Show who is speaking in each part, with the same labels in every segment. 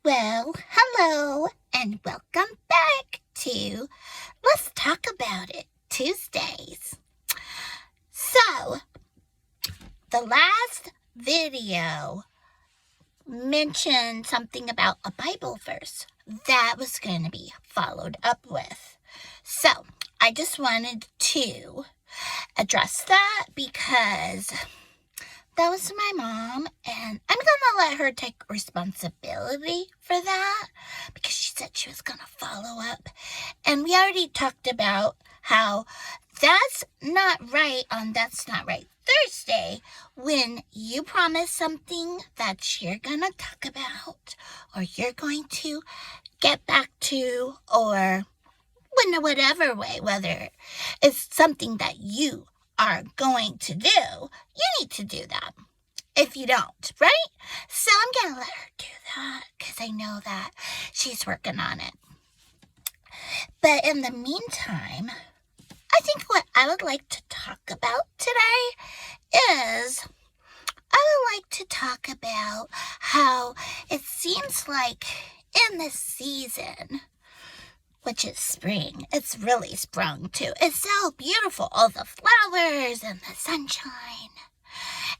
Speaker 1: Well, hello, and welcome back to Let's Talk About It Tuesdays. So, the last video mentioned something about a Bible verse that was going to be followed up with. So, I just wanted to address that because that was my mom, and I'm gonna let her take responsibility for that because she said she was gonna follow up. And we already talked about how that's not right on That's Not Right Thursday when you promise something that you're gonna talk about or you're going to get back to, or in whatever way, whether it's something that you are going to do, you need to do that. If you don't, right? So I'm going to let her do that because I know that she's working on it. But in the meantime, I think what I would like to talk about today is I would like to talk about how it seems like in this season, which is spring, it's really sprung too. It's so beautiful, all the flowers and the sunshine.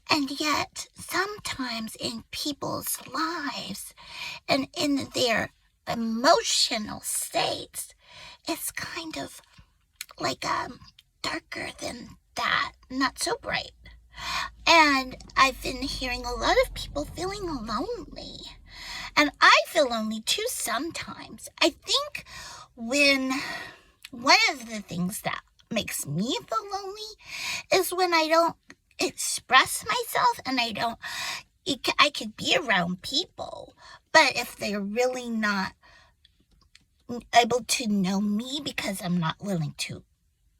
Speaker 1: And yet, sometimes in people's lives and in their emotional states, it's kind of like darker than that, not so bright. And I've been hearing a lot of people feeling lonely. And I feel lonely too sometimes. I think when one of the things that makes me feel lonely is when I don't express myself and I could be around people, but if they're really not able to know me because I'm not willing to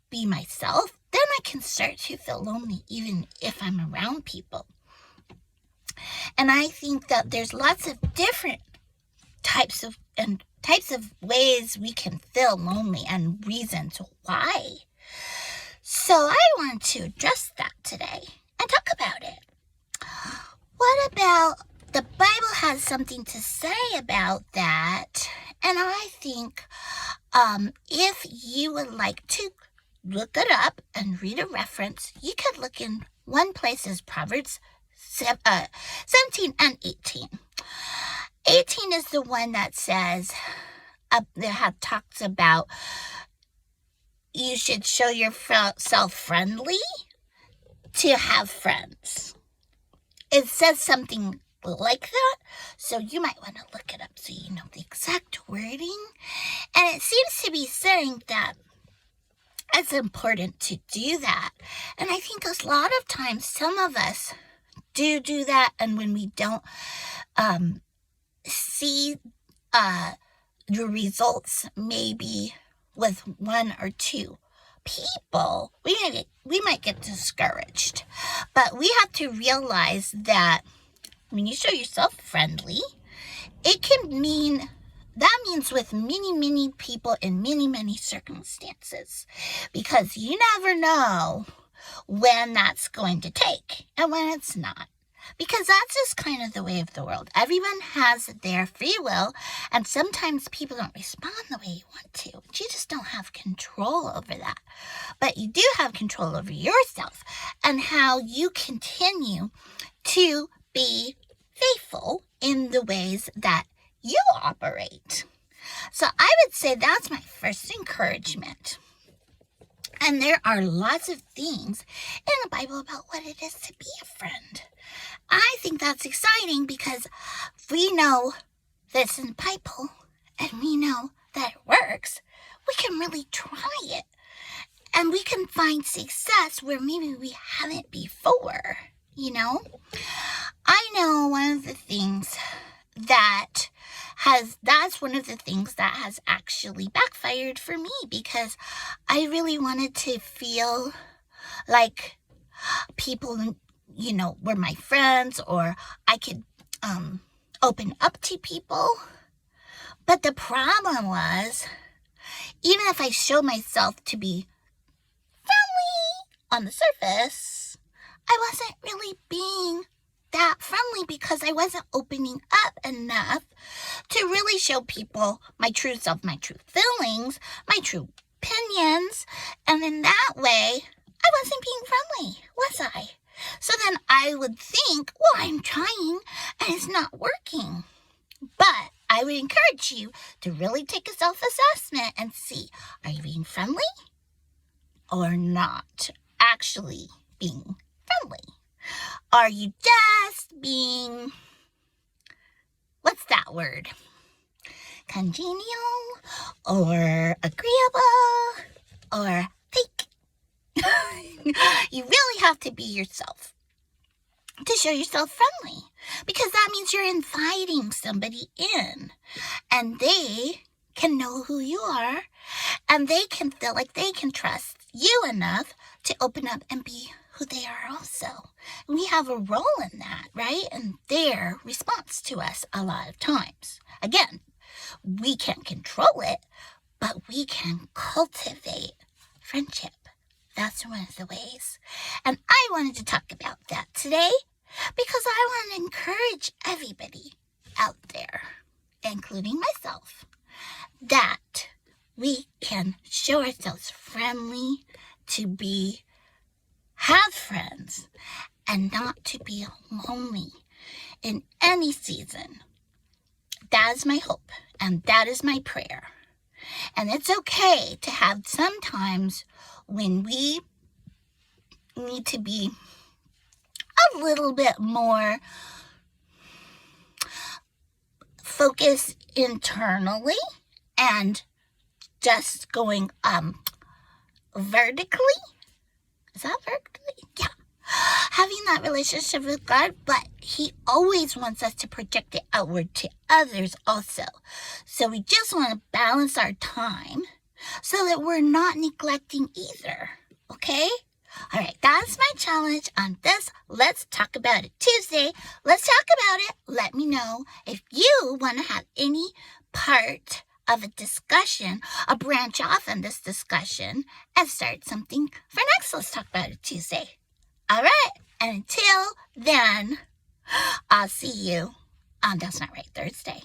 Speaker 1: be myself, then I can start to feel lonely even if I'm around people. And I think that there's lots of different types of ways we can feel lonely and reasons why. So I want to address that today and talk about it. What about the Bible has something to say about that? And I think if you would like to look it up and read a reference, you could look in one place as Proverbs 17 and 18. 18 is the one that says, that talks about you should show yourself friendly to have friends. It says something like that, so you might want to look it up so you know the exact wording. And it seems to be saying that it's important to do that. And I think a lot of times some of us do that, and when we don't see the results maybe with one or two people, we might get discouraged. But we have to realize that when you show yourself friendly, that means with many people in many circumstances, because you never know when that's going to take and when it's not. Because that's just kind of the way of the world. Everyone has their free will, and sometimes people don't respond the way you want to. You just don't have control over that. But you do have control over yourself and how you continue to be faithful in the ways that you operate. So I would say that's my first encouragement. And there are lots of things in the Bible about what it is to be a friend. I think that's exciting because we know this in the Bible and we know that it works. We can really try it. And we can find success where maybe we haven't before, you know? I know one of the things that's one of the things that has actually backfired for me, because I really wanted to feel like people, were my friends, or I could open up to people. But the problem was, even if I show myself to be friendly on the surface, I wasn't really being that friendly because I wasn't opening up enough to really show people my true self, my true feelings, my true opinions. And in that way, I wasn't being friendly, was I? So then I would think, well, I'm trying and it's not working. But I would encourage you to really take a self-assessment and see, are you being friendly or not actually being friendly? Are you just being, what's that word? Congenial or agreeable or fake? You really have to be yourself to show yourself friendly, because that means you're inviting somebody in and they can know who you are and they can feel like they can trust you enough to open up and be who they are also. We have a role in that, right? And their response to us a lot of times. Again, we can't control it, but we can cultivate friendship. That's one of the ways. And I wanted to talk about that today because I want to encourage everybody out there, including myself, that we can show ourselves friendly, to have friends, and not to be lonely in any season. That is my hope, and that is my prayer. And it's okay to have some times when we need to be a little bit more focused internally and just going vertically. Is that vertically? Yeah. Having that relationship with God, but He always wants us to project it outward to others also. So we just want to balance our time so that we're not neglecting either. Okay? All right, that's my challenge on this Let's Talk About It Tuesday. Let's talk about it. Let me know if you want to have any part of a discussion, a branch off in this discussion, and start something for next Let's Talk About It Tuesday. All right, and until then, I'll see you on That's Not Right Thursday.